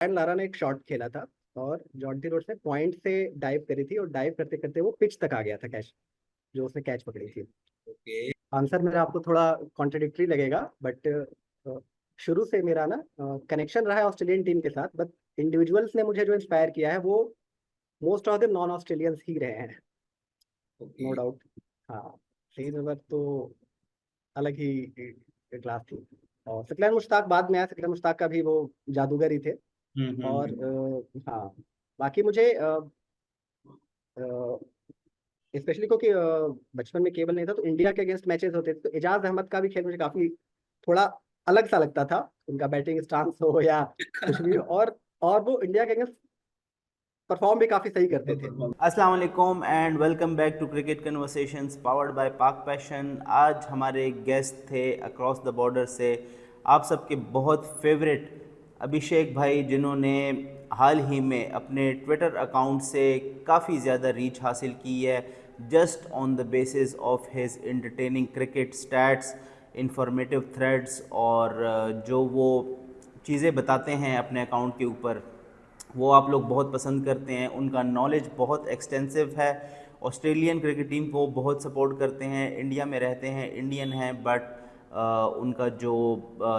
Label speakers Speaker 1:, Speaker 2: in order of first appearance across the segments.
Speaker 1: Brian Lara ने एक shot खेला था और जॉन्टी रोड्स ने पॉइंट से डाइव करी थी और डाइव करते करते वो पिच तक आ गया था कैच, जो उसने कैच पकड़ी थी।
Speaker 2: ओके।
Speaker 1: आंसर मेरा आपको थोड़ा कॉन्ट्रडिक्टरी लगेगा, बट शुरू से मेरा ना कनेक्शन रहा है ऑस्ट्रेलियन टीम के साथ। बट इंडिविजुअल्स ने मुझे जो इंस्पायर किया है वो most of the non Australians ही रहे हैं, नो
Speaker 2: ओके।
Speaker 1: डाउट। हाँ, सही जगह तो अलग ही क्लास थी। और सिकलैन मुश्ताक बाद में आया, सिकलैन मुश्ताक का भी वो जादूगर ही थे। और
Speaker 2: हम्म।
Speaker 1: हाँ, बाकी मुझे स्पेशली क्योंकि बचपन में केबल नहीं था तो इंडिया के अगेंस्ट मैचेस होते थे, तो एजाज अहमद का भी खेल मुझे काफी थोड़ा अलग सा लगता था। उनका बैटिंग स्टांस हो या कुछ भी, और वो इंडिया के अगेंस्ट परफॉर्म भी काफी सही करते थे।
Speaker 3: अस्सलाम वालेकुम and welcome back to cricket conversations powered by Pak passion. आज हमारे गेस्ट थे अक्रॉस द बॉर्डर से आप सबके बहुत फेवरेट अभिषेक भाई, जिन्होंने हाल ही में अपने ट्विटर अकाउंट से काफ़ी ज़्यादा रीच हासिल की है just on the basis of his entertaining cricket stats, informative threads और जो वो चीज़ें बताते हैं अपने अकाउंट के ऊपर वो आप लोग बहुत पसंद करते हैं। उनका नॉलेज बहुत एक्सटेंसिव है। ऑस्ट्रेलियन क्रिकेट टीम को बहुत सपोर्ट करते हैं, इंडिया में रहते हैं, इंडियन हैं, बट उनका जो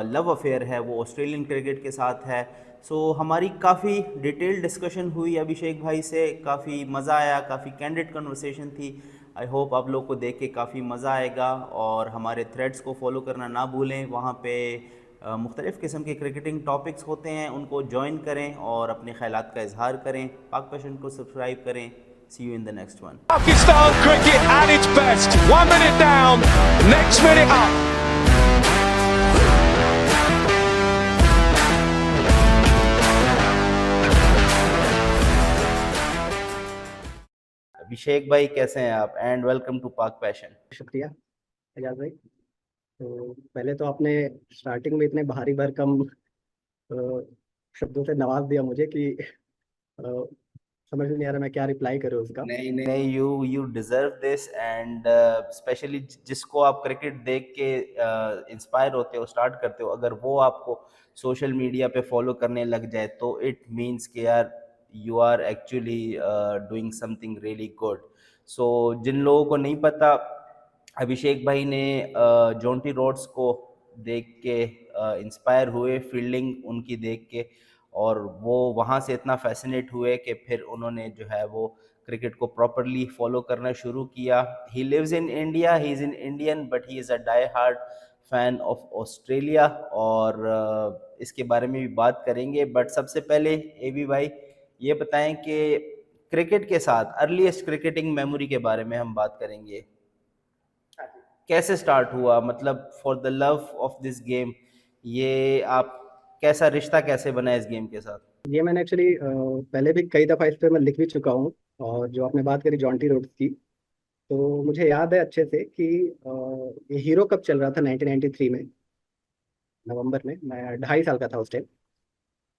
Speaker 3: लव अफेयर है वो ऑस्ट्रेलियन क्रिकेट के साथ है। सो हमारी काफ़ी डिटेल डिस्कशन हुई अभिषेक भाई से, काफ़ी मज़ा आया, काफ़ी कैंडिड कन्वर्सेशन थी। आई होप आप लोग को देख के काफ़ी मज़ा आएगा और हमारे थ्रेड्स को फॉलो करना ना भूलें। वहाँ पे मुख्तलिफ़ किस्म के क्रिकेटिंग टॉपिक्स होते हैं, उनको ज्वाइन करें और अपने ख्यालात का इजहार करें। पाक पैशन को सब्सक्राइब करें। See you in the next one.
Speaker 4: Pakistan cricket at its best. 1 minute down, next minute up.
Speaker 3: अभिषेक भाई कैसे हैं आप? एंड वेलकम टू पाक पैशन।
Speaker 1: शुक्रिया एजाज भाई। तो पहले तो आपने स्टार्टिंग में इतने भारी भरकम शब्दों से नवाज दिया मुझे कि समझ में नहीं आ रहा मैं क्या रिप्लाई करूँ उसका।
Speaker 3: नहीं नहीं, you deserve this and specially जिसको आप क्रिकेट देख के इंस्पायर होते हो, स्टार्ट करते हो, अगर वो आपको सोशल मीडिया पे फॉलो करने लग जाए तो इट मीन्स कि यार you are actually doing something really good. So जिन लोगों को नहीं पता, अभिषेक भाई ने जॉन्टी रोड्स को देख के इंस्पायर हुए, फील्डिंग उनकी देख के, और वो वहाँ से इतना फैसिनेट हुए कि फिर उन्होंने जो है वो क्रिकेट को प्रॉपरली फॉलो करना शुरू किया। He lives in India, he is in Indian, but he is a die hard fan of Australia, और इसके बारे में भी बात करेंगे। बट सबसे पहले ए बी भाई ये बताएं कि क्रिकेट के साथ अर्लीस्ट क्रिकेटिंग मेमोरी के बारे में हम बात करेंगे। कैसे स्टार्ट हुआ, मतलब for the love of this game, ये आप कैसा रिश्ता कैसे बना इस गेम के साथ?
Speaker 1: ये मैंने एक्चुअली पहले भी कई दफ़ा इस पे मैं लिख भी चुका हूँ। और जो आपने बात करी जॉन्टी रोड्स की, तो मुझे याद है अच्छे से कि ये हीरो कप चल रहा था 1993 में, नवंबर में। मैं 2.5 साल का था उस टाइम।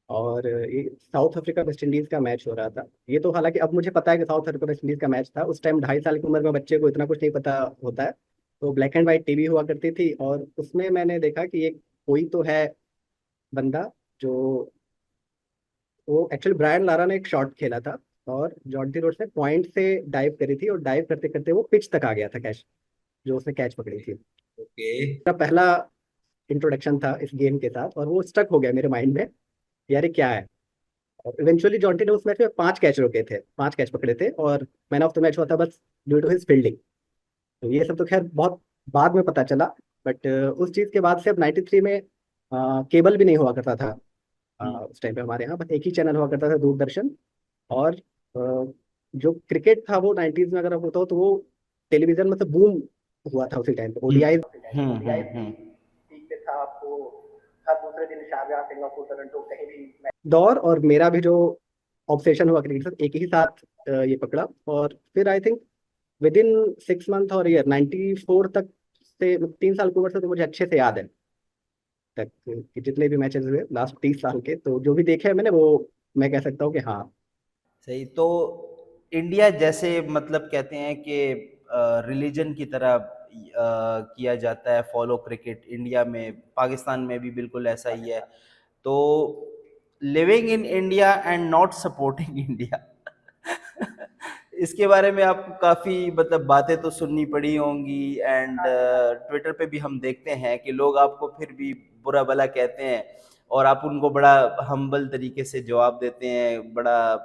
Speaker 1: और ये साउथ अफ्रीका वेस्ट इंडीज़ का मैच हो रहा था। ये तो हालांकि अब मुझे पता है कि साउथ अफ्रीका वेस्ट इंडीज़ का मैच था। उस टाइम 2.5 साल की उम्र में बच्चे को इतना कुछ नहीं पता होता है। तो ब्लैक एंड वाइट टीवी हुआ करती थी और उसमें मैंने देखा कि ये कोई तो है बंदा जो, वो एक्चुअली ब्रायन लारा ने एक शॉट खेला था और जॉन्टी रोड्स ने पॉइंट से डाइव करी थी और डाइव करते करते वो पिच तक आ गया था कैच, जो उसने कैच पकड़ी थी।
Speaker 2: ओके।
Speaker 1: मेरा पहला इंट्रोडक्शन था इस गेम के साथ और वो स्टक हो गया मेरे माइंड में, यार ये क्या है। और इवेंचुअली जॉन्टी ने उस मैच में 5 कैच रोके थे, 5 कैच पकड़े थे और मैन ऑफ द मैच हुआ था बस ड्यू टू हिज फील्डिंग। तो ये सब तो खैर बहुत बाद में पता चला। बट उस चीज़ के बाद से अब 93 में केबल भी नहीं हुआ करता था। उस टाइम पे हमारे यहाँ बस एक ही चैनल हुआ करता था, दूरदर्शन। और जो क्रिकेट था वो 90s में अगर होता हो तो वो टेलीविजन में तो बूम हुआ था ओडीआई। ओडीआई
Speaker 3: हम्म।
Speaker 1: पीक पे था आपको, हर दूसरे दिन शारजाह, सिंगापुर, टोरंटो कहीं भी दौर। और मेरा भी जो ऑब्सेशन हुआ क्रिकेट से, एक ही साथ ये पकड़ा। और फिर I think with in 6 month और ईयर 94 तक से, 3 साल की उम्र से तो मुझे अच्छे से याद है तक कि जितने भी मैचेस हुए लास्ट 30 साल के, तो जो भी देखे हैं मैंने वो मैं कह सकता हूँ कि हाँ।
Speaker 3: सही। तो इंडिया जैसे, मतलब कहते हैं कि रिलीजन की तरह किया जाता है फॉलो क्रिकेट इंडिया में, पाकिस्तान में भी बिल्कुल ऐसा ही है। तो living in India and not supporting India. इसके बारे में आपको काफ़ी मतलब बातें तो सुननी पड़ी होंगी, एंड ट्विटर पे भी हम देखते हैं कि लोग आपको फिर भी बुरा भला कहते हैं और आप उनको बड़ा हम्बल तरीके से जवाब देते हैं, बड़ा।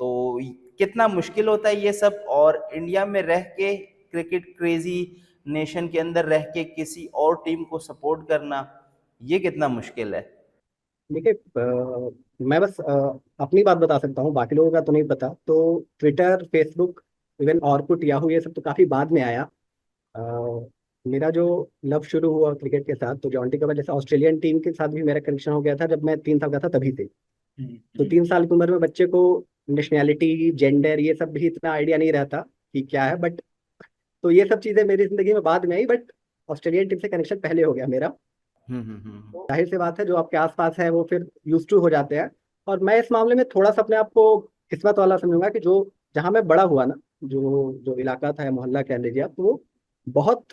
Speaker 3: तो कितना मुश्किल होता है ये सब, और इंडिया में रह के क्रिकेट क्रेजी नेशन के अंदर रह के किसी और टीम को सपोर्ट करना, ये कितना मुश्किल है?
Speaker 1: देखिए, मैं बस अपनी बात बता सकता हूँ, बाकी लोगों का तो नहीं पता। तो Twitter, Facebook, even Orkut, Yahoo, ये सब तो काफी बाद में आया। अ, मेरा जो लव शुरू हुआ क्रिकेट के साथ, तो जॉन्टी कवर जैसे ऑस्ट्रेलियन टीम के साथ भी मेरा कनेक्शन हो गया था जब मैं 3 साल का था, तभी से। तो 3 साल की उम्र में बच्चे को नेशनैलिटी, जेंडर, ये सब भी इतना आइडिया नहीं रहता कि क्या है, बट तो ये सब चीजें मेरी जिंदगी में बाद में आई, बट ऑस्ट्रेलियन टीम से कनेक्शन पहले हो गया मेरा। तो जाहिर सी बात है, जो आपके आसपास है वो फिर यूज टू हो जाते हैं। और मैं इस मामले में थोड़ा सा अपने आप को किस्मत वाला समझूंगा कि जो जहाँ मैं बड़ा हुआ ना, जो जो इलाका था या मोहल्ला कह लीजिए आप, तो वो बहुत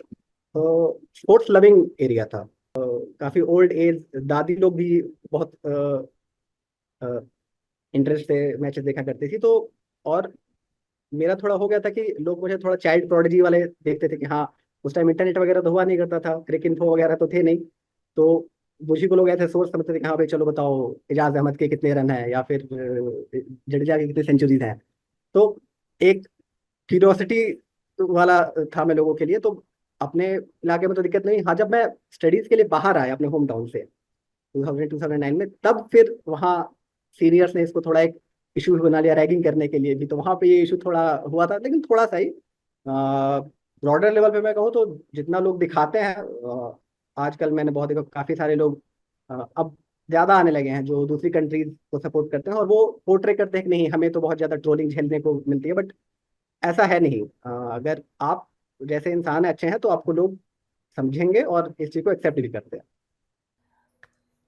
Speaker 1: स्पोर्ट्स लविंग एरिया था। काफी ओल्ड एज दादी लोग भी बहुत इंटरेस्ट से मैचेस देखा करती थी। तो और मेरा थोड़ा हो गया था कि लोग मुझे थोड़ा चाइल्ड प्रोडिजी वाले देखते थे कि हाँ, उस टाइम इंटरनेट वगैरह तो हुआ नहीं करता था, क्रिक इन्फो वगैरह तो थे नहीं। तो मुझी को लोग ऐसे सोच समझते थे कि हाँ भाई चलो बताओ, इजाज अहमद के कितने रन हैं, या फिर जडेजा की कितनी सेंचुरीज हैं। तो एक क्यूरियोसिटी वाला था मैं लोगों के लिए। तो अपने इलाके में तो दिक्कत नहीं। हाँ, जब मैं स्टडीज के लिए बाहर आया अपने होम टाउन से 2009 में, तब फिर वहाँ सीनियर्स ने इसको थोड़ा एक इशू बना लिया, रैगिंग करने के लिए भी। तो वहाँ पे ये इशू थोड़ा हुआ था, लेकिन थोड़ा सा ही। ब्रॉडर लेवल पे मैं कहूँ तो जितना लोग दिखाते हैं, आजकल मैंने बहुत देखा, काफी सारे लोग अब ज्यादा आने लगे हैं जो दूसरी कंट्रीज को सपोर्ट करते हैं, और वो पोर्ट्रे करते हैं कि नहीं, हमें तो बहुत ज्यादा ट्रोलिंग झेलने को मिलती है, बट ऐसा है नहीं। अगर आप जैसे इंसान अच्छे हैं तो आपको लोग समझेंगे और इस चीज को एक्सेप्ट भी करते हैं।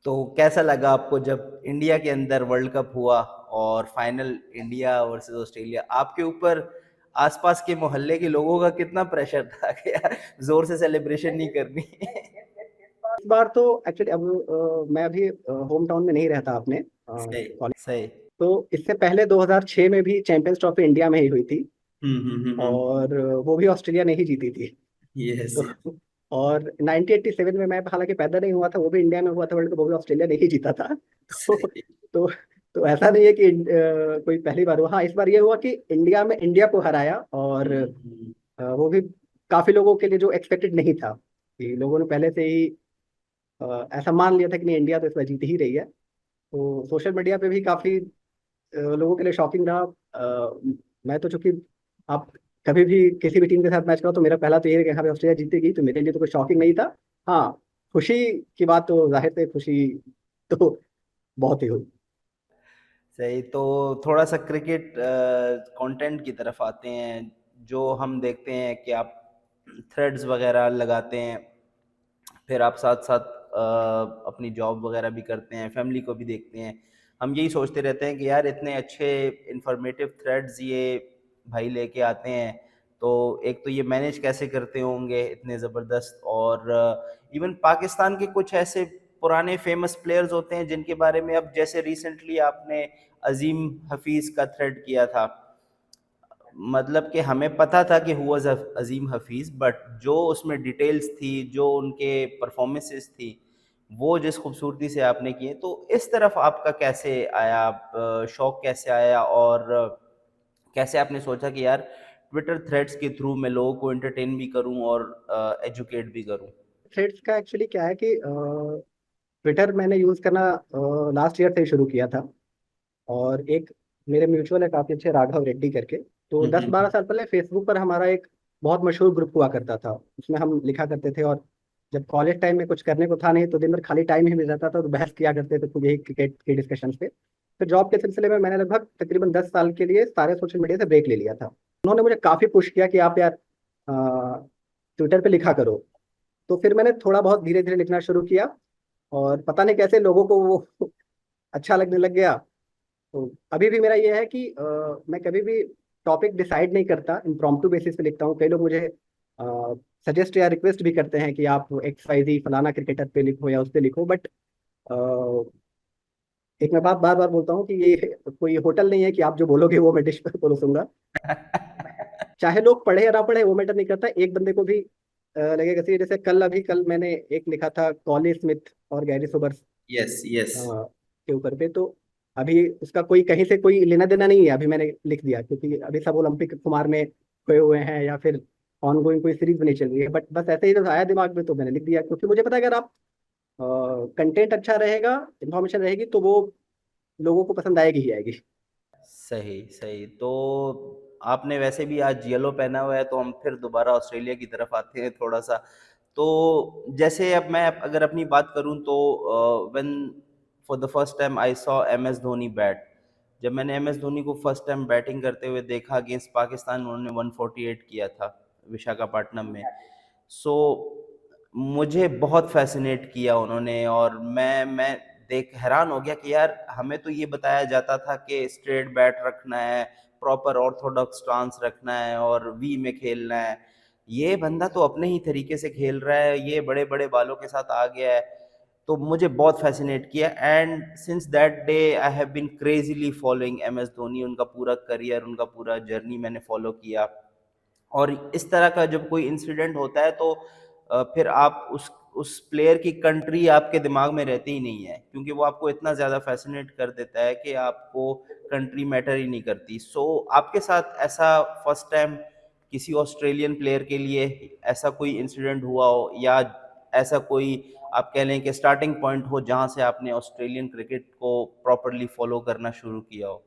Speaker 3: तो कैसा लगा आपको जब इंडिया के अंदर वर्ल्ड कप हुआ और फाइनल इंडिया वर्सेस ऑस्ट्रेलिया? आपके ऊपर आसपास के मोहल्ले के लोगों का कितना प्रेशर था कि यार जोर से सेलिब्रेशन नहीं करनी?
Speaker 1: इस बार तो एक्चुअली अब मैं अभी होम टाउन में नहीं रहता अपने
Speaker 3: सही,
Speaker 1: कॉलेज।
Speaker 3: सही।
Speaker 1: तो इससे पहले 2006 में भी चैंपियंस ट्रॉफी इंडिया में ही हुई थी,
Speaker 3: हम्म।
Speaker 1: और वो भी ऑस्ट्रेलिया ने ही जीती थी।
Speaker 3: Yes, yes.
Speaker 1: तो और 1987 में मैं हालांकि पैदा नहीं हुआ था, वो भी इंडिया में हुआ था वर्ल्ड कप, वो भी ऑस्ट्रेलिया ने ही जीता था। तो
Speaker 3: सही।
Speaker 1: तो तो ऐसा नहीं है कि कोई पहली बार हुआ। हाँ, इस बार ये हुआ कि इंडिया में इंडिया को हराया, और
Speaker 3: हम्म।
Speaker 1: वो भी काफी लोगों के लिए जो एक्सपेक्टेड नहीं था, कि लोगों ने पहले से ही ऐसा मान लिया था कि नहीं, इंडिया तो इस बार जीत ही रही है। तो सोशल मीडिया पे भी काफी लोगों के लिए शॉकिंग रहा। मैं तो चूंकि आप कभी भी किसी भी टीम के साथ मैच करो, तो मेरा पहला तो ये है कि हाँ भाई ऑस्ट्रेलिया जीतेगी, तो मेरे लिए तो कोई शॉकिंग नहीं था। हाँ, खुशी की बात तो जाहिर से खुशी तो बहुत ही हुई।
Speaker 3: सही। तो थोड़ा सा क्रिकेट कंटेंट की तरफ आते हैं। जो हम देखते हैं कि आप थ्रेड्स वगैरह लगाते हैं, फिर आप साथ साथ अपनी जॉब वगैरह भी करते हैं, फैमिली को भी देखते हैं। हम यही सोचते रहते हैं कि यार इतने अच्छे इंफॉर्मेटिव थ्रेड्स ये भाई लेके आते हैं, तो एक तो ये मैनेज कैसे करते होंगे इतने ज़बरदस्त। और इवन पाकिस्तान के कुछ ऐसे पुराने फेमस प्लेयर्स होते हैं जिनके बारे में, अब जैसे रिसेंटली आपने अजीम हफीज़ का थ्रेड किया था, मतलब कि हमें पता था कि हुआ अजीम हफीज़, बट जो उसमें डिटेल्स थी, जो उनके परफॉर्मेंसेस थी, वो जिस खूबसूरती से आपने किए, तो इस तरफ आपका कैसे आया, शौक कैसे आया, और कैसे आपने सोचा कि यार ट्विटर थ्रेड्स के थ्रू मैं लोगों को एंटरटेन भी करूं और एजुकेट भी करूं?
Speaker 1: थ्रेड्स का एक्चुअली क्या है कि ट्विटर मैंने यूज करना लास्ट ईयर से ही शुरू किया था। और एक मेरे म्यूचुअल है काफी अच्छे, राघव रेड्डी करके। तो
Speaker 3: हम्म,
Speaker 1: 10-12 साल पहले फेसबुक पर हमारा एक बहुत मशहूर ग्रुप हुआ करता था, उसमें हम लिखा करते थे। और जब कॉलेज टाइम में कुछ करने को था नहीं, तो दिन भर खाली टाइम ही मिल जाता था, तो बहस किया करते थे खूब यही क्रिकेट के डिस्कशन पे। फिर जॉब के सिलसिले में मैंने लगभग तकरीबन 10 साल के लिए सारे सोशल मीडिया से ब्रेक ले लिया था। उन्होंने मुझे काफी पुश किया कि आप यार ट्विटर पे लिखा करो। तो फिर मैंने थोड़ा बहुत धीरे धीरे लिखना शुरू किया, और पता नहीं कैसे लोगों को वो अच्छा लगने लग गया। तो अभी भी मेरा ये है कि मैं कभी भी टॉपिक डिसाइड नहीं करता, इम्प्रॉम्प्टू बेसिस पे लिखता हूँ। कई लोग मुझे सजेस्ट या रिक्वेस्ट भी करते हैं कि आप XYZ फलाना क्रिकेटर पे लिखो या उस पे लिखो, बट एक मैं बात बार बार बोलता हूँ कि ये कोई होटल नहीं है कि आप जो बोलोगे वो मैं डिश पर परोसूंगा। चाहे लोग पढ़े या ना पढ़े वो मैटर नहीं करता, एक बंदे को भी लगेगा सही। जैसे कल मैंने एक लिखा था कॉली स्मिथ और गैरी सोबर्स
Speaker 3: यस यस।
Speaker 1: के ऊपर पे। तो अभी उसका कोई कहीं से कोई लेना देना नहीं है, अभी मैंने लिख दिया क्योंकि अभी सब ओलंपिक कुमार में खोए हुए हैं या फिर ऑन गोइंग कोई सीरीज नहीं चल रही है। बट बस ऐसे ही जब आया दिमाग में तो मैंने लिख दिया, क्योंकि मुझे पता है अगर आप कंटेंट अच्छा रहेगा, इंफॉर्मेशन रहेगी, तो वो लोगों को पसंद आएगी ही आएगी।
Speaker 3: सही सही। तो आपने वैसे भी आज येलो पहना हुआ है, तो हम फिर दोबारा ऑस्ट्रेलिया की तरफ आते हैं थोड़ा सा। तो जैसे अब मैं अगर अपनी बात करूं तो when for the first time I saw M S Dhoni bat, जब मैंने एम एस धोनी को फर्स्ट टाइम बैटिंग करते हुए देखा अगेंस्ट पाकिस्तान, उन्होंने 148 किया था विशाखापट्टनम में। सो मुझे बहुत फैसिनेट किया उन्होंने, और मैं देख हैरान हो गया कि यार हमें तो ये बताया जाता था कि स्ट्रेट बैट रखना है, प्रॉपर ऑर्थोडॉक्स स्टांस रखना है और वी में खेलना है। ये बंदा तो अपने ही तरीके से खेल रहा है, ये बड़े बड़े बालों के साथ आ गया है। तो मुझे बहुत फैसिनेट किया, and since that day I have been crazily following M S Dhoni. उनका पूरा करियर, उनका पूरा जर्नी मैंने फॉलो किया। और इस तरह का जब कोई इंसिडेंट होता है तो फिर आप उस प्लेयर की कंट्री आपके दिमाग में रहती ही नहीं है, क्योंकि वो आपको इतना ज़्यादा फैसिनेट कर देता है कि आपको कंट्री मैटर ही नहीं करती। सो आपके साथ ऐसा फर्स्ट टाइम किसी ऑस्ट्रेलियन प्लेयर के लिए ऐसा कोई इंसिडेंट हुआ हो, या ऐसा कोई आप कह लें कि स्टार्टिंग पॉइंट हो जहाँ से आपने ऑस्ट्रेलियन क्रिकेट को प्रॉपरली फॉलो करना शुरू किया हो?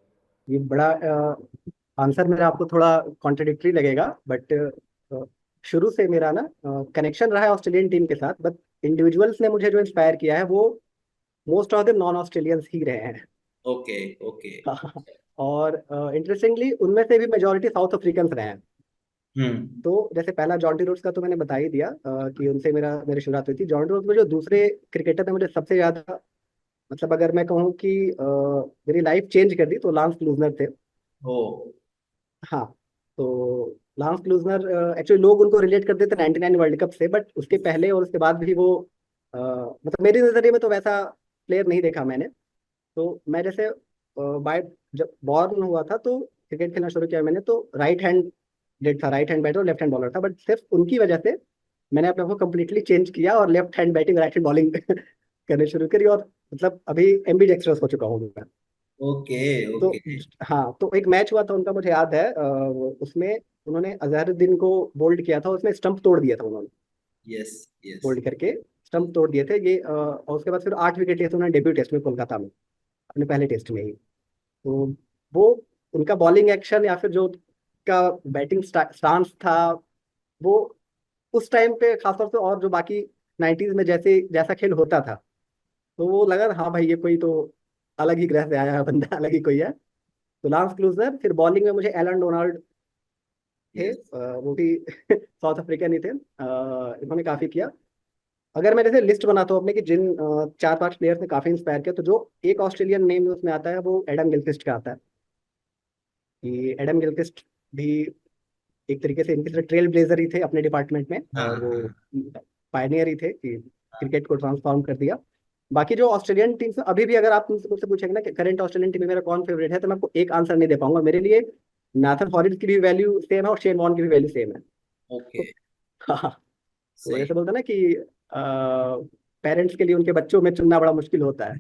Speaker 1: ये बड़ा आंसर मेरा आपको थोड़ा कॉन्ट्रडिक्टरी लगेगा, बट शुरू से मेरा ना कनेक्शन रहा है ऑस्ट्रेलियन टीम के साथ। बट इंडिविजुअल्स ने मुझे जो इंस्पायर किया है वो most of the non Australians ही रहे हैं।
Speaker 3: Okay okay.
Speaker 1: और इंटरेस्टिंगली उनमें से भी मेजोरिटी साउथ अफ्रीकन रहे हैं।
Speaker 3: हम्म।
Speaker 1: तो जैसे पहला जॉन्टी रोड्स का तो मैंने बता ही दिया कि उनसे मेरी शुरुआत हुई थी। जॉन्टी रोड्स में जो दूसरे क्रिकेटर ने मुझे सबसे ज्यादा, मतलब अगर मैं कहूँ कि मेरी लाइफ चेंज कर दी, तो लांस क्लूजनर थे।
Speaker 3: ओ।
Speaker 1: हाँ। तो लांस क्लूजनर एक्चुअली लोग उनको रिलेट करते थे 99 वर्ल्ड कप से, बट उसके पहले और उसके बाद भी वो मतलब मेरी नज़रिए में तो वैसा प्लेयर नहीं देखा मैंने। तो मैं जैसे बाय जब बॉर्न हुआ था तो क्रिकेट खेलना शुरू किया मैंने, तो राइट हैंड डेड था, राइट हैंड बैटर और लेफ्ट हैंड बॉलर था। बट सिर्फ उनकी वजह से मैंने अपने आप को कम्प्लीटली चेंज किया और left hand batting right hand bowling करने शुरू करी। और मतलब अभी एमबी डेक्स्ट्रस हो चुका हूँ मैं।
Speaker 3: ओके
Speaker 1: तो
Speaker 3: ओके।
Speaker 1: हाँ, तो एक मैच हुआ था उनका, मुझे याद है उसमें उन्होंने अजहरुद्दीन को बोल्ड किया था, उसमें स्टंप तोड़ दिया था उन्होंने,
Speaker 3: यस यस।
Speaker 1: बोल्ड करके स्टंप तोड़ दिए थे ये। और उसके बाद फिर 8 विकेट लिए थे उन्होंने डेब्यू टेस्ट में कोलकाता में, अपने पहले टेस्ट में ही। तो वो उनका बॉलिंग एक्शन या फिर जो उनका बैटिंग स्टांस था, वो उस टाइम पे खासतौर से, और जो बाकी 90s में जैसे जैसा खेल होता था, तो वो लगा हाँ भाई ये कोई तो अलग ही ग्रह से आया है बंदा, अलग ही कोई है। तो लांस क्लूजनर, फिर बॉलिंग में मुझे एलन डोनाल्ड थे,
Speaker 3: यस।
Speaker 1: वो भी साउथ अफ्रीकन ही थे। इन्होंने काफी किया। अगर मैं जैसे लिस्ट बनाता हूँ अपने कि जिन 4-5 प्लेयर्स ने काफी इंस्पायर किया, तो जो एक ऑस्ट्रेलियन नेम उसमें आता है वो एडम गिलक्रिस्ट का आता है। कि एडम गिलक्रिस्ट भी एक तरीके से इनके ट्रेल ब्लेजर ही थे अपने डिपार्टमेंट में,
Speaker 3: हाँ
Speaker 1: और वो
Speaker 3: हाँ
Speaker 1: पायनियर ही थे कि क्रिकेट को ट्रांसफॉर्म कर दिया। बाकी जो ऑस्ट्रेलियन टीम से अभी भी अगर आप मुझसे पूछेंगे ना कि करंट ऑस्ट्रेलियन टीम में मेरा कौन फेवरेट है, तो मैं आपको एक आंसर नहीं दे पाऊंगा। मेरे लिए नाथन फॉरेस्ट की भी वैल्यू सेम है और शेन वॉर्न की भी वैल्यू सेम है।
Speaker 3: ओके।
Speaker 1: हाँ। तो
Speaker 3: सही।
Speaker 1: जैसे बोलते हैं ना कि पेरेंट्स के लिए उनके बच्चों में चुनना बड़ा मुश्किल होता है।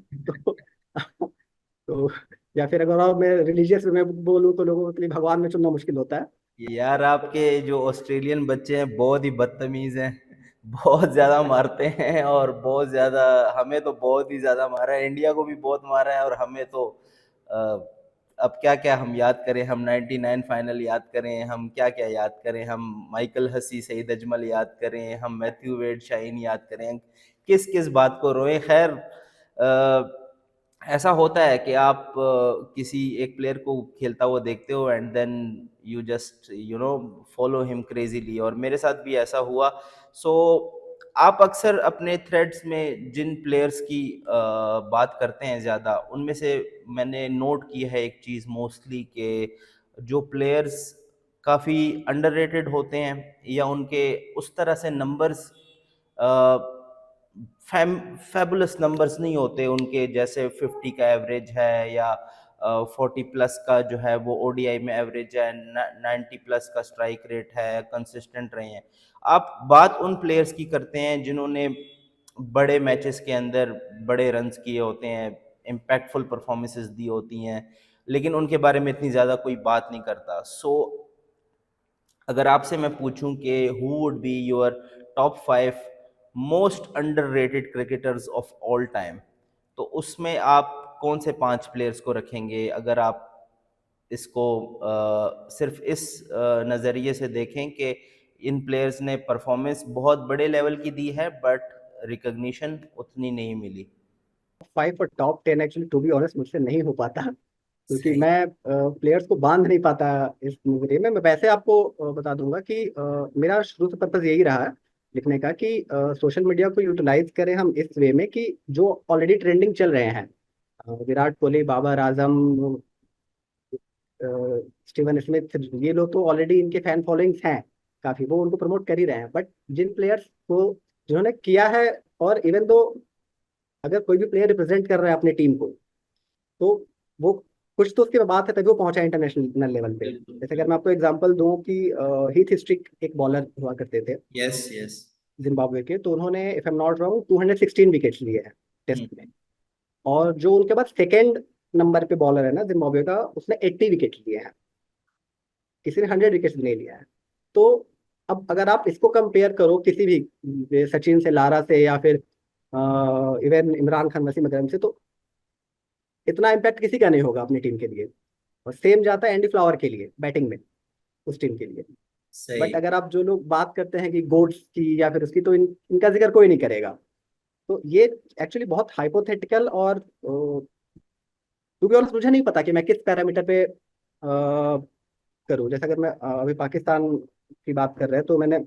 Speaker 1: तो या फिर अगर और मैं रिलीजियस में बोलूँ तो लोगों के लिए भगवान में चुनना मुश्किल होता है।
Speaker 3: यार आपके जो ऑस्ट्रेलियन बच्चे हैं बहुत ही बदतमीज हैं, बहुत ज्यादा मारते हैं, और बहुत ज्यादा, हमें तो बहुत ही ज्यादा मारा है, इंडिया को भी बहुत मारा है, और हमें तो अ, अब क्या क्या हम याद करें, हम 99 फाइनल याद करें, हम क्या क्या याद करें, हम माइकल हसी, सईद अजमल याद करें, हम मैथ्यू वेड शाइन याद करें, किस किस बात को रोए। खैर ऐसा होता है कि आप किसी एक प्लेयर को खेलता हुआ देखते हो, and then you just follow him crazily, और मेरे साथ भी ऐसा हुआ। सो आप अक्सर अपने थ्रेड्स में जिन प्लेयर्स की बात करते हैं ज़्यादा, उनमें से मैंने नोट की है एक चीज़ मोस्टली, कि जो प्लेयर्स काफ़ी अंडररेटेड होते हैं, या उनके उस तरह से नंबर्स फैबुलस नंबर्स नहीं होते उनके, जैसे 50 का एवरेज है या 40 प्लस का जो है वो ओडीआई में एवरेज है, 90 प्लस का स्ट्राइक रेट है, कंसिस्टेंट रहे हैं। आप बात उन प्लेयर्स की करते हैं जिन्होंने बड़े मैचेस के अंदर बड़े रन्स किए होते हैं, इम्पैक्टफुल परफॉर्मेंसेस दी होती हैं, लेकिन उनके बारे में इतनी ज़्यादा कोई बात नहीं करता। सो अगर आपसे मैं पूछूं कि who would be your top 5 most underrated cricketers of all time, तो उसमें आप कौन से 5 प्लेयर्स को रखेंगे? अगर आप इसको सिर्फ इस नज़रिए से देखें कि इन प्लेयर्स ने परफॉर्मेंस बहुत बड़े लेवल की दी है बट रिकग्निशन उतनी नहीं मिली।
Speaker 1: 5 और top 10 actually to be honest मुझसे नहीं हो पाता, क्योंकि
Speaker 3: सही।
Speaker 1: मैं प्लेयर्स को बांध नहीं पाता इस नजरिए में। मैं वैसे आपको बता दूंगा कि मेरा शुरू से पर्पज यही रहा है लिखने का कि सोशल मीडिया को यूटिलाइज करें हम इस वे में कि जो ऑलरेडी ट्रेंडिंग चल रहे हैं, विराट कोहली, बाबर आजम, स्टीवन स्मिथ, ये लोग तो ऑलरेडी इनके फैन फॉलोइंग्स हैं काफी, वो उनको प्रमोट कर ही रहे हैं। बट जिन प्लेयर्स को जिन्होंने किया है, और इवन दो अगर कोई भी प्लेयर रिप्रेजेंट कर रहा है अपनी टीम को, तो वो कुछ तो उसकी बात है तभी वो पहुंचा इंटरनेशनल लेवल पे।
Speaker 3: बिल्कुल
Speaker 1: जैसे अगर
Speaker 3: बिल्कुल।
Speaker 1: मैं आपको एग्जांपल दूं कि हीथ स्ट्रिक एक बॉलर हुआ करते थे
Speaker 3: यस यस।
Speaker 1: जिम्बाब्वे के, तो उन्होंने if I am not wrong 216 wickets लिए हैं टेस्ट में। और जो उनके बाद सेकेंड नंबर पे बॉलर है ना जिम्बाब्वे का, उसने 80 विकेट लिए हैं, किसी ने 100 विकेट्स भी नहीं लिया है। तो अब अगर आप इसको कंपेयर करो किसी भी सचिन से, लारा से, या फिर इवन इमरान खान, वसीम अकरम से, तो इतना इम्पैक्ट किसी का नहीं होगा अपनी टीम के लिए। और सेम जाता है एंडी फ्लावर के लिए बैटिंग में, उस टीम के लिए।
Speaker 3: सही।
Speaker 1: बट अगर आप जो लोग बात करते हैं कि गोड्स की या फिर उसकी, तो इनका जिक्र कोई नहीं करेगा। तो ये एक्चुअली बहुत हाइपोथेटिकल, और टू बी ऑनेस्ट मुझे नहीं पता कि मैं किस पैरामीटर पे करूँ। जैसे अगर मैं अभी पाकिस्तान की बात कर रहे हैं, तो मैंने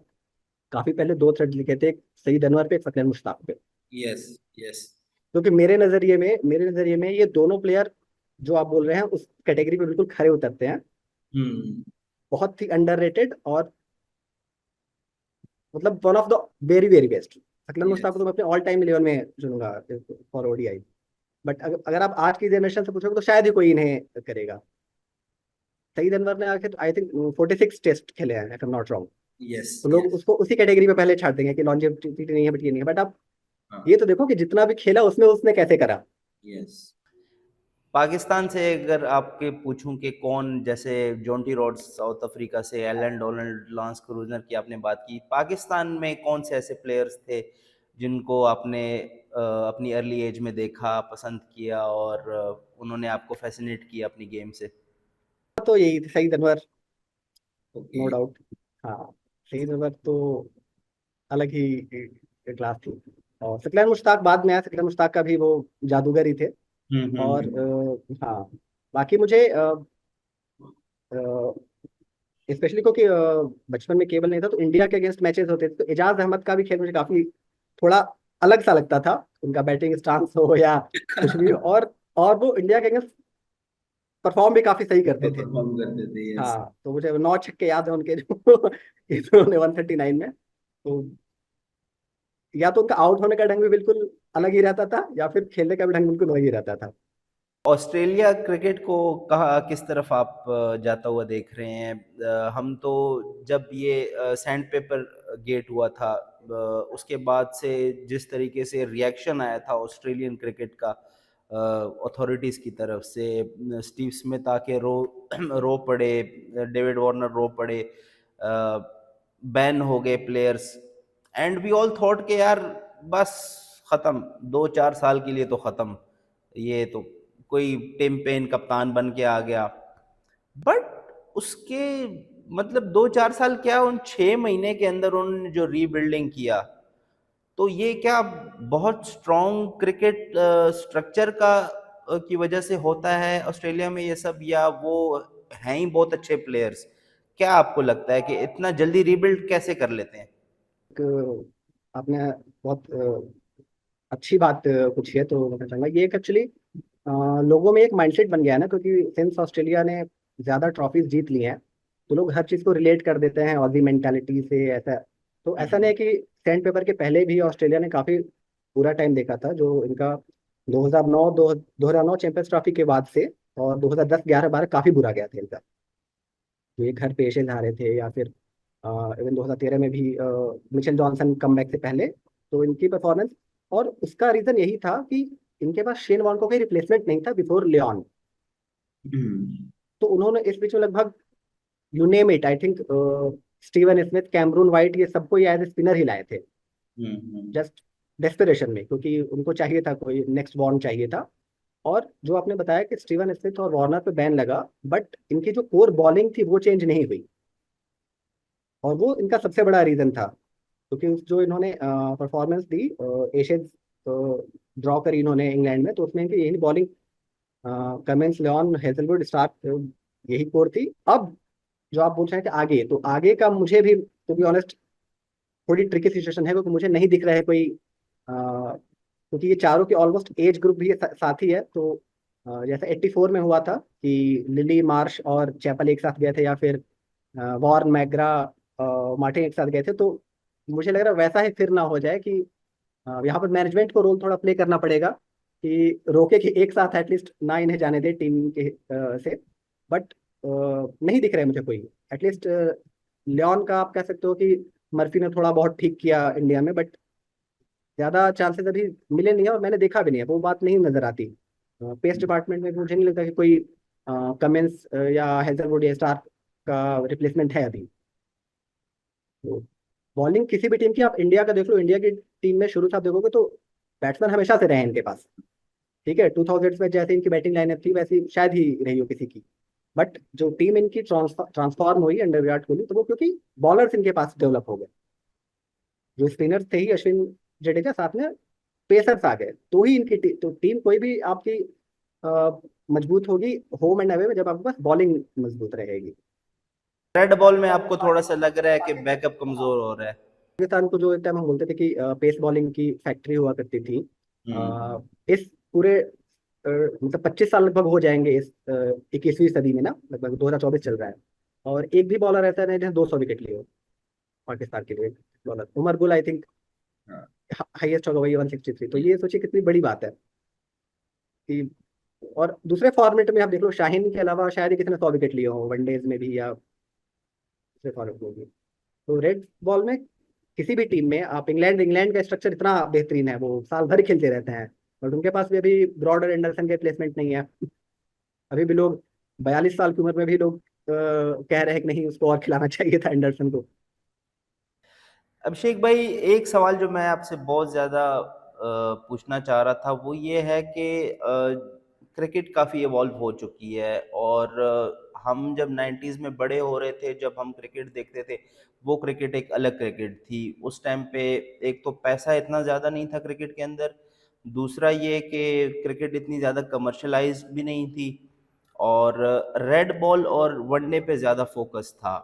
Speaker 1: काफी पहले 2 थ्रेड लिखे थे, एक सईद अनवर पे, एक फकरे मुश्ताक पे।
Speaker 3: Yes yes.
Speaker 1: क्योंकि मेरे नजरिए में ये दोनों प्लेयर जो आप बोल रहे हैं उस कैटेगरी पे बिल्कुल खरे उतरते हैं।
Speaker 3: हम्म।
Speaker 1: बहुत ही अंडररेटेड, और मतलब one of the very very best. अकलर मुश्ताक को
Speaker 3: यस।
Speaker 1: तो मैं अपने ऑल टाइम 11 में चुनूंगा फॉर ओडीआई। बट अगर आप आज की जनरेशन से पूछोगे तो शायद ही कोई इन्हें करेगा। सईद अनवर ने आखिर आई थिंक 46 टेस्ट खेले हैं, if I am not wrong.
Speaker 3: Yes
Speaker 1: तो लोग
Speaker 3: यस।
Speaker 1: उसको उसी कैटेगरी में पहले छाड़ देंगे कि लॉन्जेविटी नहीं है, बट ये नहीं है। बट आप
Speaker 3: हाँ।
Speaker 1: ये तो देखो कि जितना भी खेला उसमें उसने कैसे करा।
Speaker 3: यस। पाकिस्तान से अगर आपके पूछूं कि कौन, जैसे जॉन्टी रॉड्स साउथ अफ्रीका से, एलन डोनाल्ड, लांस क्रूजनर की आपने बात की, पाकिस्तान में कौन से ऐसे प्लेयर्स थे जिनको आपने अपनी अर्ली एज में देखा, पसंद किया और उन्होंने आपको फैसिनेट किया अपनी गेम से?
Speaker 1: तो यही थे, Saeed Anwar,
Speaker 3: okay.
Speaker 1: No doubt. हाँ, सईद अनवर तो अलग ही क्लास थी। और सकलैन मुश्ताक बाद में आया, सकलैन मुश्ताक का भी वो जादूगर ही थे। और
Speaker 3: हम्म।
Speaker 1: हाँ, बाकी मुझे स्पेशली क्योंकि बचपन में केबल नहीं था, तो इंडिया के अगेंस्ट मैचेस होते थे, तो एजाज अहमद का भी खेल मुझे काफी थोड़ा अलग सा लगता था। उनका बैटिंग स्टांस हो या कुछ भी, और वो इंडिया के अगेंस्ट परफॉर्म भी काफी सही करते थे।
Speaker 3: परफॉर्म करते थे, यस।
Speaker 1: हाँ, तो मुझे 9 छक्के याद है उनके जो इन्होंने 139 में। तो या तो उनका आउट होने का ढंग भी बिल्कुल अलग ही रहता था, या फिर खेलने का भी ढंग बिल्कुल वही रहता था।
Speaker 3: ऑस्ट्रेलिया क्रिकेट को कहाँ किस तरफ आप जाता हुआ देख रहे हैं? हम तो जब ये सैंड पेपर गेट हुआ था, उसके बाद से जिस तरीके से रिएक्शन आया था ऑस्ट्रेलियन क्रिकेट का अथॉरिटीज़ की तरफ से, स्टीव स्मिथ आके रो रो पड़े, डेविड वार्नर रो पड़े, बैन हो गए players, and we all thought के यार बस ख़त्म, 2-4 साल के लिए तो ख़त्म, ये तो कोई टिम पेन कप्तान बन के आ गया। बट उसके मतलब 2-4 साल क्या, उन 6 महीने के अंदर उन्होंने जो रीबिल्डिंग किया, तो ये क्या बहुत स्ट्रॉन्ग क्रिकेट स्ट्रक्चर का की वजह से होता है ऑस्ट्रेलिया में ये सब, या वो हैं ही बहुत अच्छे प्लेयर्स? क्या आपको लगता है कि इतना जल्दी रीबिल्ड कैसे कर लेते हैं?
Speaker 1: आपने बहुत अच्छी बात पूछी है। तो मैं चाहूंगा ये एक एक्चुअली लोगों में एक माइंडसेट बन गया है ना, क्योंकि सिंस ऑस्ट्रेलिया ने ज्यादा ट्रॉफीज जीत ली हैं, तो लोग हर चीज को रिलेट कर देते हैं ऑजी मेंटालिटी से। ऐसा तो ऐसा नहीं है कि सैंड पेपर के पहले भी ऑस्ट्रेलिया ने काफी पूरा टाइम देखा था, जो इनका 2009 चैंपियंस ट्रॉफी के बाद से और 2010 11 12 काफी बुरा गया था इनका। जो ये घर पे एशेज हारे थे, या फिर इवन 2013 में भी मिचेल जॉनसन कमबैक से पहले, तो इनकी परफॉर्मेंस। और उसका रीजन यही था कि इनके पास शेन वॉर्न को कोई रिप्लेसमेंट नहीं था बिफोर लियोन।
Speaker 3: हम्म।
Speaker 1: तो उन्होंने इस बीच में लगभग, you name it, I think Steven Smith, Cameron White, ये सबको ये एज ए स्पिनर ही लाए थे,
Speaker 3: हम्म।
Speaker 1: जस्ट डेस्पिरेशन में, क्योंकि उनको चाहिए था, कोई नेक्स्ट वॉर्न चाहिए था। और जो आपने बताया कि स्टीवन स्मिथ और वार्नर पे बैन लगा, बट इनकी जो कोर बॉलिंग थी वो चेंज नहीं हुई, और वो इनका सबसे बड़ा रीजन था। क्योंकि जो इन्होंने परफॉर्मेंस दी एशियंस ड्रॉ करी इन्होंने इंग्लैंड में, तो उसमें इनकी यही bowling, Cummins, Lyon, Hazlewood, Starc, यही कोर थी। अब जो आप पूछ रहे हैं कि आगे, तो आगे का मुझे भी, टू बी ऑनेस्ट, थोड़ी ट्रिकी सिचुएशन है, क्योंकि मुझे नहीं दिख रहा है कोई, क्योंकि ये चारों के ऑलमोस्ट एज ग्रुप भी साथ ही है। तो जैसे 84 में हुआ था कि लिली, मार्श और चैपल एक साथ गए थे, या फिर वॉर्न, मैग्रा, मार्टिन एक साथ गए थे। तो मुझे लग रहा है वैसा ही फिर ना हो जाए, कि यहाँ पर मैनेजमेंट को रोल थोड़ा प्ले करना पड़ेगा, कि रोके कि एक साथ एटलीस्ट ना इन्हें जाने दे टीम के से। बट नहीं दिख रहा है मुझे कोई, एटलीस्ट लियोन का आप कह सकते हो कि मर्फी ने थोड़ा बहुत ठीक किया इंडिया में, बट ज्यादा चांसेस अभी मिले नहीं है, और मैंने देखा भी नहीं है, वो बात नहीं नजर आती। पेस डिपार्टमेंट में मुझे नहीं लगता कि कोई कमेंस या हेजलवुड या स्टार्क का रिप्लेसमेंट है अभी। तो बॉलिंग किसी भी टीम की, आप इंडिया का देख लो, इंडिया की टीम में शुरू से आप देखोगे तो बैट्समैन हमेशा से रहे हैं इनके पास। ठीक है, 2000 में जैसे इनकी बैटिंग लाइनअप थी, वैसी शायद ही रही हो किसी की। बट जो टीम इनकी ट्रांसफॉर्म हुई अंडर विराट कोहली, तो वो क्योंकि बॉलर्स इनके पास डेवलप हो गए। जो स्पिनर्स थे ही, अश्विन, जडेजा, साथ में पेसर्स आ गए, तो ही इनकी तो टीम कोई भी आपकी अ, मजबूत होगी होम एंड अवे में, जब आपके पास बॉलिंग मजबूत रहेगी।
Speaker 3: रेड बॉल में आपको थोड़ा सा लग रहा है कि बैकअप कमजोर हो रहा है?
Speaker 1: पाकिस्तान को जो एक टाइम हम बोलते थे कि पेस बॉलिंग की फैक्ट्री हुआ करती थी,
Speaker 3: हम्म।
Speaker 1: इस पूरे मतलब 25 साल लगभग हो जाएंगे इस 21वीं सदी में ना, लगभग 2024 चल रहा है, और एक भी बॉलर ऐसा नहीं जिसने 200 विकेट लिए हो पाकिस्तान के लिए। Bowler Umar Gul, I think highest होगा वही 163। तो ये सोचिए कितनी बड़ी बात है कि, और दूसरे फॉर्मेट में आप देख लो, शाहीन के अलावा शायद ही किसी ने 100 विकेट लिए हो, वनडेज में भी या दूसरे फॉर्मेट में भी। तो रेड बॉल में किसी भी टीम में आप, इंग्लैंड इंग्लैंड का स्ट्रक्चर इतना बेहतरीन है, वो साल भर खेलते रहते हैं, बट उनके पास भी अभी ब्रॉडर एंडरसन के प्लेसमेंट नहीं है। अभी भी लोग 42 साल की उम्र में भी लोग कह रहे हैं कि नहीं, उसको और खिलाना चाहिए था एंडरसन को।
Speaker 3: अभिषेक भाई, एक सवाल जो मैं आपसे बहुत ज़्यादा पूछना चाह रहा था वो ये है कि क्रिकेट काफ़ी इवॉल्व हो चुकी है, और हम जब 90s में बड़े हो रहे थे, जब हम क्रिकेट देखते थे, वो क्रिकेट एक अलग क्रिकेट थी। उस टाइम पे एक तो पैसा इतना ज़्यादा नहीं था क्रिकेट के अंदर, दूसरा ये कि क्रिकेट इतनी ज़्यादा कमर्शलाइज्ड भी नहीं थी, और रेड बॉल और वनडे पे ज़्यादा फोकस था,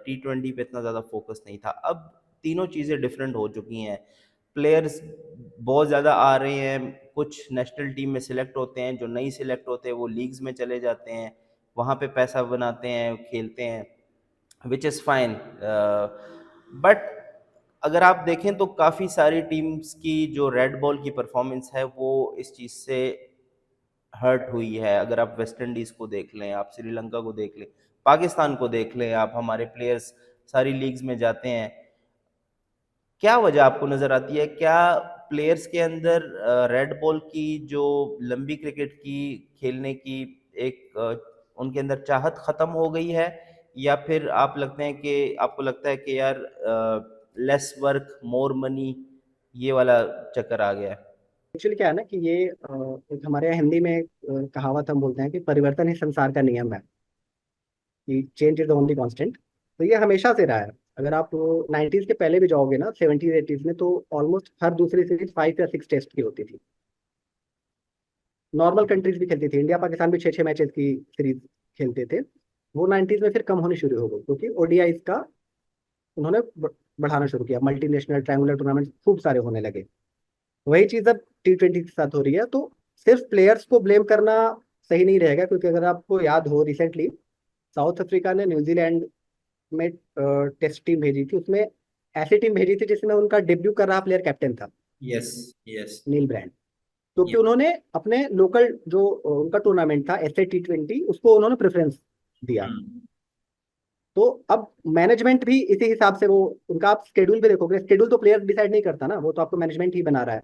Speaker 3: T20 पे इतना ज़्यादा फोकस नहीं था। अब तीनों चीज़ें डिफरेंट हो चुकी हैं, प्लेयर्स बहुत ज़्यादा आ रहे हैं, कुछ नेशनल टीम में सिलेक्ट होते हैं, जो नहीं सिलेक्ट होते वो लीग्स में चले जाते हैं, वहाँ पे पैसा बनाते हैं, खेलते हैं, विच इज़ फाइन। बट अगर आप देखें तो काफ़ी सारी टीम्स की जो रेड बॉल की परफॉर्मेंस है वो इस चीज़ से हर्ट हुई है। अगर आप वेस्ट इंडीज़ को देख लें, आप श्रीलंका को देख लें, पाकिस्तान को देख लें, आप हमारे प्लेयर्स सारी लीग्स में जाते हैं, क्या वजह आपको नज़र आती है? क्या प्लेयर्स के अंदर रेड बॉल की जो लंबी क्रिकेट की खेलने की एक उनके अंदर चाहत ख़त्म हो गई है, या फिर आप लगते हैं कि आपको लगता है कि यार लेस वर्क मोर मनी, ये वाला चक्कर आ गया है?
Speaker 1: एक्चुअली क्या है ना कि ये एक हमारे यहाँ हिंदी में कहावत हम बोलते हैं कि परिवर्तन ही संसार का नियम है, कि change is the only constant. तो ये हमेशा से रहा है। अगर आप 90s के पहले भी जाओगे ना, 70s 80s में, तो ऑलमोस्ट हर दूसरी सीरीज 5 या 6 टेस्ट की होती थी। नॉर्मल कंट्रीज भी खेलती थी, इंडिया पाकिस्तान भी 6 6 मैचेस की सीरीज खेलते थे। वो 90s में फिर कम होनी शुरू हो गई, क्योंकि ओडीआई का उन्होंने बढ़ाना शुरू किया, मल्टीनेशनल ट्रायंगुलर टूर्नामेंट खूब सारे होने लगे। वही चीज अब T20 के साथ हो रही है। तो सिर्फ प्लेयर्स को ब्लेम करना सही नहीं रहेगा, क्योंकि अगर आपको याद हो, रिसेंटली साउथ अफ्रीका ने न्यूजीलैंड में टेस्ट टीम भेजी थी, उसमें ऐसी टीम भेजी थी जिसमें उनका डेब्यू कर रहा प्लेयर कैप्टन था,
Speaker 3: यस यस।
Speaker 1: नील ब्रांड, क्योंकि उन्होंने अपने लोकल जो उनका टूर्नामेंट था SA T20 उसको उन्होंने प्रेफरेंस दिया। तो अब मैनेजमेंट भी इसी हिसाब से वो उनका, आप स्केड्यूल भी देखोगे, स्केड्यूल तो प्लेयर डिसाइड नहीं करता ना, वो तो आपको मैनेजमेंट ही बना रहा है।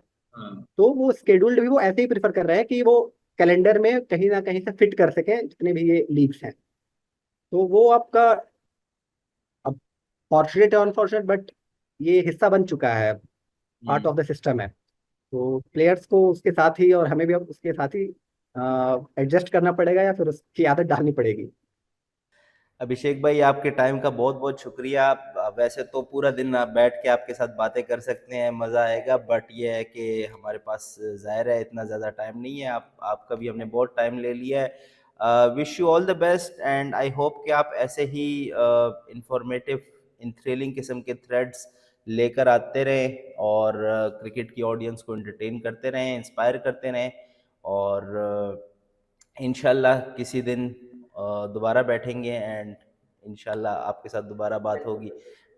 Speaker 1: तो वो स्केड्यूल्ड भी वो ऐसे ही प्रेफर कर रहे हैं कि वो कैलेंडर में कहीं ना कहीं से फिट कर सकें जितने भी ये लीग्स हैं। तो वो आपका, अब फॉर्चुनेट है अनफॉर्चुनेट, बट ये हिस्सा बन चुका है, पार्ट ऑफ द सिस्टम है। तो प्लेयर्स को उसके साथ ही, और हमें भी अब उसके साथ ही एडजस्ट करना पड़ेगा या फिर उसकी आदत डालनी पड़ेगी।
Speaker 3: अभिषेक भाई, आपके टाइम का बहुत बहुत शुक्रिया। वैसे तो पूरा दिन आप बैठ के आपके साथ बातें कर सकते हैं, मज़ा आएगा, बट ये है कि हमारे पास ज़ाहिर है इतना ज़्यादा टाइम नहीं है। आपका भी हमने बहुत टाइम ले लिया है। Wish you all the best and I hope कि आप ऐसे ही इंफॉर्मेटिव इन थ्रिलिंग किस्म के थ्रेड्स लेकर आते रहें और क्रिकेट की ऑडियंस को एंटरटेन करते रहें, इंस्पायर करते रहें। और इंशाल्लाह किसी दिन दोबारा बैठेंगे एंड इंशाल्लाह आपके साथ दोबारा बात होगी।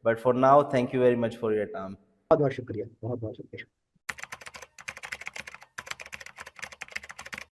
Speaker 3: But for now thank you very much for your time.
Speaker 1: बहुत बहुत शुक्रिया, बहुत बहुत शुक्रिया।